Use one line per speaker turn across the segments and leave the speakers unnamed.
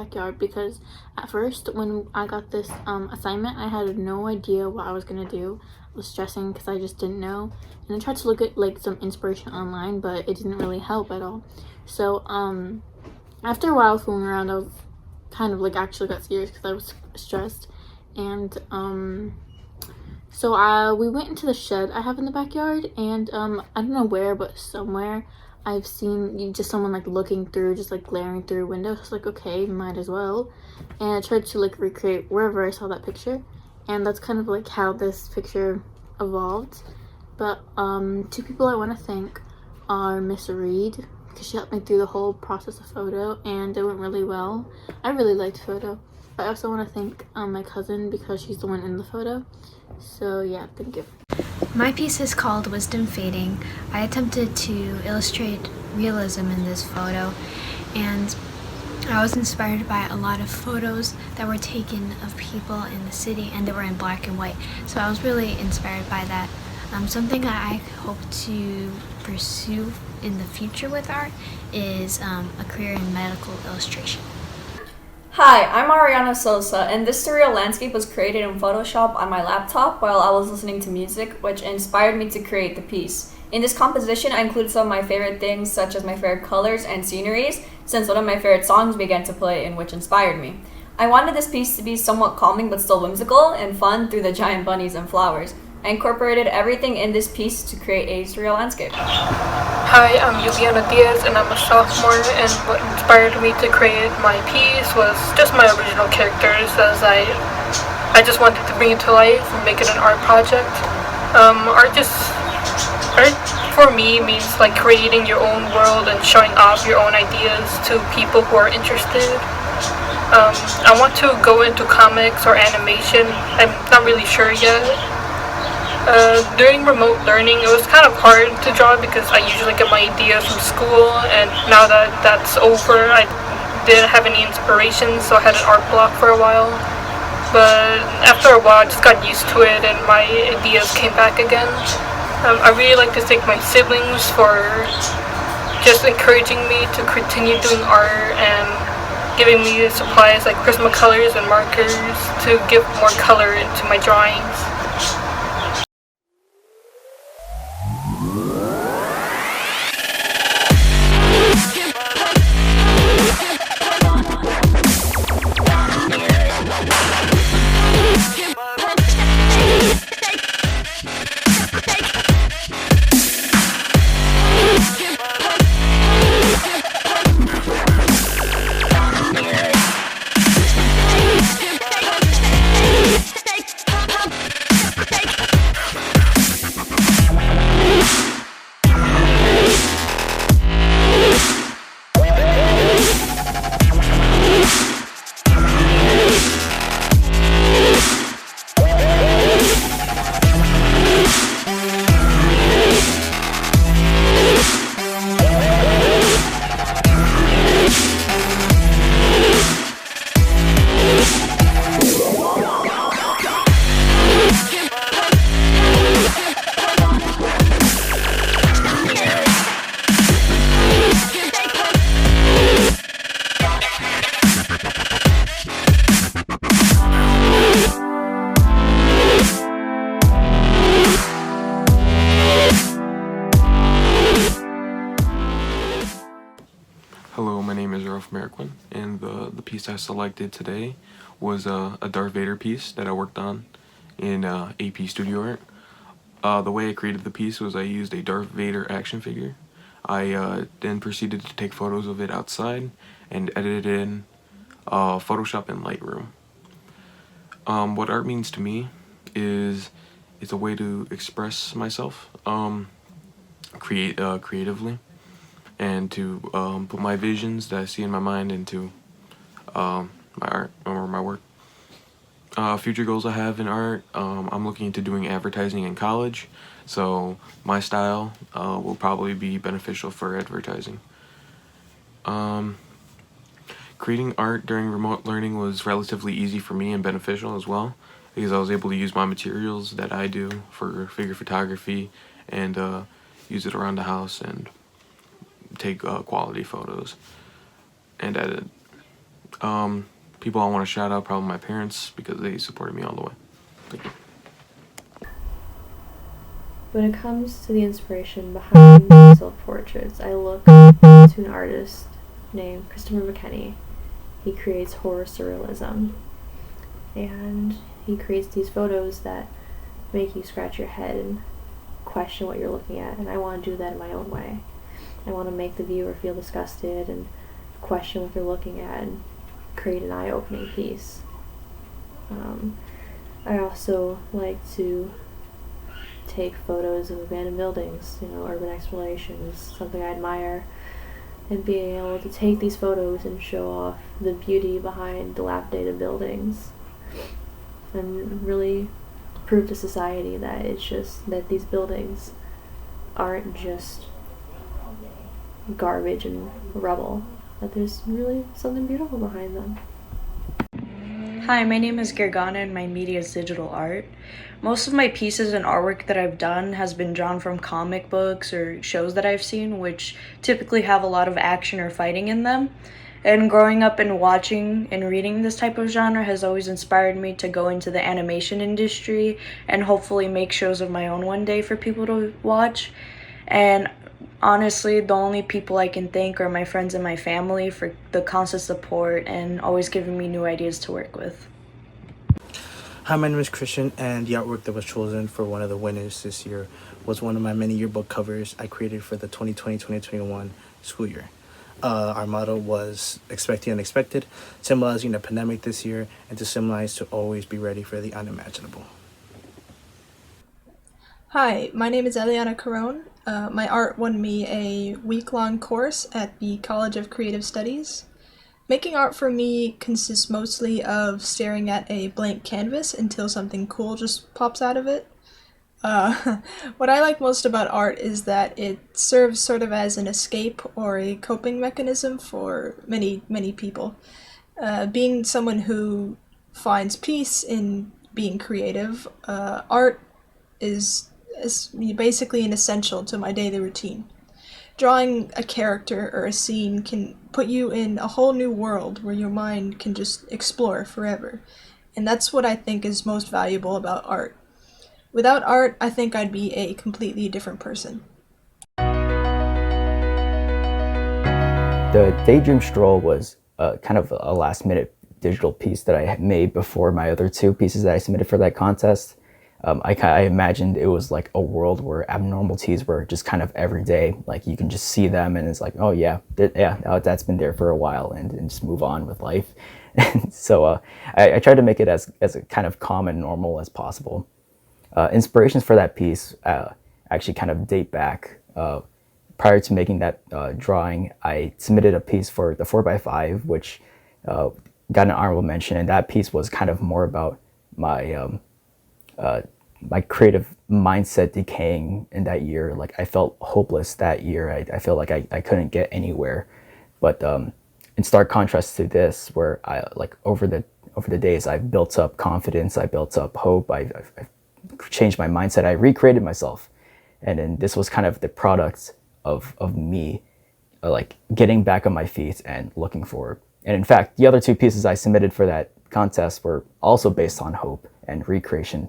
backyard, because at first when I got this assignment, I had no idea what I was gonna do. I was stressing because I just didn't know, and I tried to look at like some inspiration online, but it didn't really help at all. So after a while fooling around, I kind of like actually got serious because I was stressed. And so we went into the shed I have in the backyard, and I don't know where, but somewhere I've seen just someone like looking through, just like glaring through windows. I was like, okay, might as well. And I tried to like recreate wherever I saw that picture, and that's kind of like how this picture evolved. But two people I want to thank are Miss Reed, because she helped me through the whole process of photo, and it went really well. I really liked photo. I also want to thank my cousin, because she's the one in the photo. So yeah, thank you.
My piece is called Wisdom Fading. I attempted to illustrate realism in this photo, and I was inspired by a lot of photos that were taken of people in the city, and they were in black and white. So I was really inspired by that. Something that I hope to pursue in the future with art is a career in medical illustration.
Hi, I'm Ariana Sosa, and this surreal landscape was created in Photoshop on my laptop while I was listening to music, which inspired me to create the piece. In this composition, I included some of my favorite things, such as my favorite colors and sceneries, since one of my favorite songs began to play and which inspired me. I wanted this piece to be somewhat calming but still whimsical and fun through the giant bunnies and flowers. I incorporated everything in this piece to create a surreal landscape.
Hi, I'm Juliana Diaz, and I'm a sophomore, and what inspired me to create my piece was just my original characters, as I just wanted to bring it to life and make it an art project. Art for me means like creating your own world and showing off your own ideas to people who are interested. I want to go into comics or animation. I'm not really sure yet. During remote learning, it was kind of hard to draw because I usually get my ideas from school, and now that that's over, I didn't have any inspiration, so I had an art block for a while. But after a while, I just got used to it, and my ideas came back again. I really like to thank my siblings for just encouraging me to continue doing art and giving me supplies like Prismacolors and markers to give more color into my drawings.
Hello, my name is Merquin, and the piece I selected today was a Darth Vader piece that I worked on in AP Studio Art. The way I created the piece was I used a Darth Vader action figure. I then proceeded to take photos of it outside and edit it in Photoshop and Lightroom. What art means to me is it's a way to express myself creatively, and to put my visions that I see in my mind into my art or my work. Future goals I have in art, I'm looking into doing advertising in college, so my style will probably be beneficial for advertising. Creating art during remote learning was relatively easy for me and beneficial as well, because I was able to use my materials that I do for figure photography and use it around the house and take quality photos and edit. People I want to shout out, probably my parents, because they supported me all the way. Thank you.
When it comes to the inspiration behind self-portraits, I look to an artist named Christopher McKenney. He creates horror surrealism, and he creates these photos that make you scratch your head and question what you're looking at, and I want to do that in my own way. I want to make the viewer feel disgusted and question what they're looking at and create an eye-opening piece. I also like to take photos of abandoned buildings. Urban exploration is something I admire, and being able to take these photos and show off the beauty behind dilapidated buildings and really prove to society that that these buildings aren't just garbage and rubble, that there's really something beautiful behind them.
Hi, my name is Gergana and my media is digital art. Most of my pieces and artwork that I've done has been drawn from comic books or shows that I've seen, which typically have a lot of action or fighting in them. And growing up and watching and reading this type of genre has always inspired me to go into the animation industry and hopefully make shows of my own one day for people to watch. And honestly, the only people I can thank are my friends and my family for the constant support and always giving me new ideas to work with.
Hi, my name is Christian, and the artwork that was chosen for one of the winners this year was one of my many yearbook covers I created for the 2020-2021 school year. Our motto was Expect the Unexpected, symbolizing the pandemic this year and to symbolize to always be ready for the unimaginable.
Hi, my name is Eliana Carone. My art won me a week-long course at the College of Creative Studies. Making art for me consists mostly of staring at a blank canvas until something cool just pops out of it. What I like most about art is that it serves sort of as an escape or a coping mechanism for many, many people. Being someone who finds peace in being creative, art is basically an essential to my daily routine. Drawing a character or a scene can put you in a whole new world where your mind can just explore forever. And that's what I think is most valuable about art. Without art, I think I'd be a completely different person.
The Daydream Stroll was kind of a last-minute digital piece that I had made before my other two pieces that I submitted for that contest. I imagined it was like a world where abnormalities were just kind of every day. Like you can just see them and it's like, oh yeah, that's been there for a while and just move on with life. And so I tried to make it as a kind of calm and normal as possible. Inspirations for that piece actually kind of date back. Prior to making that drawing, I submitted a piece for the 4x5, which got an honorable mention, and that piece was kind of more about my creative mindset decaying in that year. Like I felt hopeless that year. I felt like I couldn't get anywhere. But in stark contrast to this, where I over the days I've built up confidence, I built up hope, I've changed my mindset, I recreated myself. And then this was kind of the product of me like getting back on my feet and looking forward. And in fact, the other two pieces I submitted for that contest were also based on hope and recreation.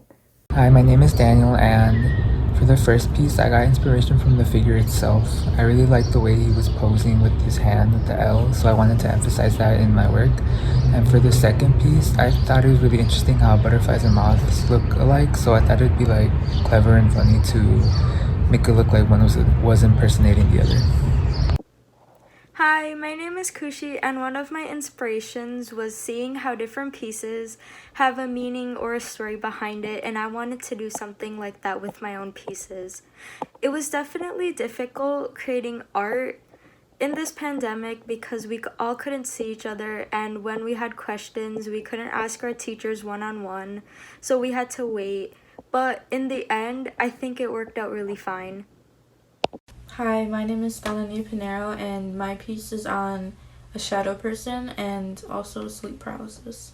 Hi, my name is Daniel, and for the first piece, I got inspiration from the figure itself. I really liked the way he was posing with his hand with the L, so I wanted to emphasize that in my work. And for the second piece, I thought it was really interesting how butterflies and moths look alike, so I thought it'd be like clever and funny to make it look like one was impersonating the other.
Hi, my name is Kushi, and one of my inspirations was seeing how different pieces have a meaning or a story behind it, and I wanted to do something like that with my own pieces. It was definitely difficult creating art in this pandemic because we all couldn't see each other, and when we had questions, we couldn't ask our teachers one-on-one, so we had to wait. But in the end, I think it worked out really fine.
Hi, my name is Melanie Pinero, and my piece is on a shadow person and also sleep paralysis.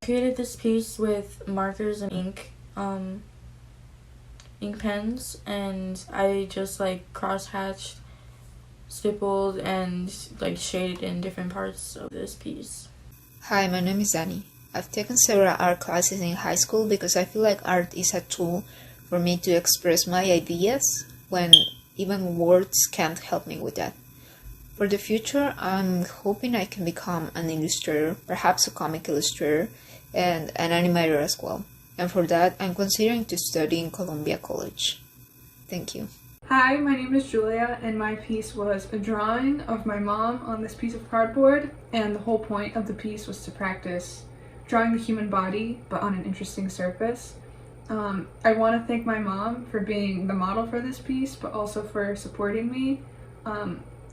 I created this piece with markers and ink pens, and I just cross-hatched, stippled, and shaded in different parts of this piece.
Hi, my name is Annie. I've taken several art classes in high school because I feel like art is a tool for me to express my ideas when even words can't help me with that. For the future, I'm hoping I can become an illustrator, perhaps a comic illustrator, and an animator as well. And for that, I'm considering to study in Columbia College. Thank you.
Hi, my name is Julia, and my piece was a drawing of my mom on this piece of cardboard, and the whole point of the piece was to practice drawing the human body, but on an interesting surface. I want to thank my mom for being the model for this piece, but also for supporting me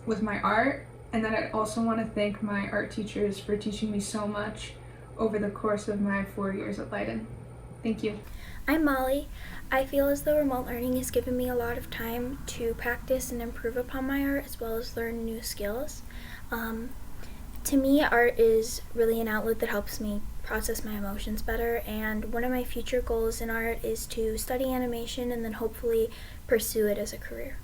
with my art, and then I also want to thank my art teachers for teaching me so much over the course of my 4 years at Leyden. Thank you.
I'm Molly. I feel as though remote learning has given me a lot of time to practice and improve upon my art as well as learn new skills. To me, art is really an outlet that helps me process my emotions better, and one of my future goals in art is to study animation and then hopefully pursue it as a career.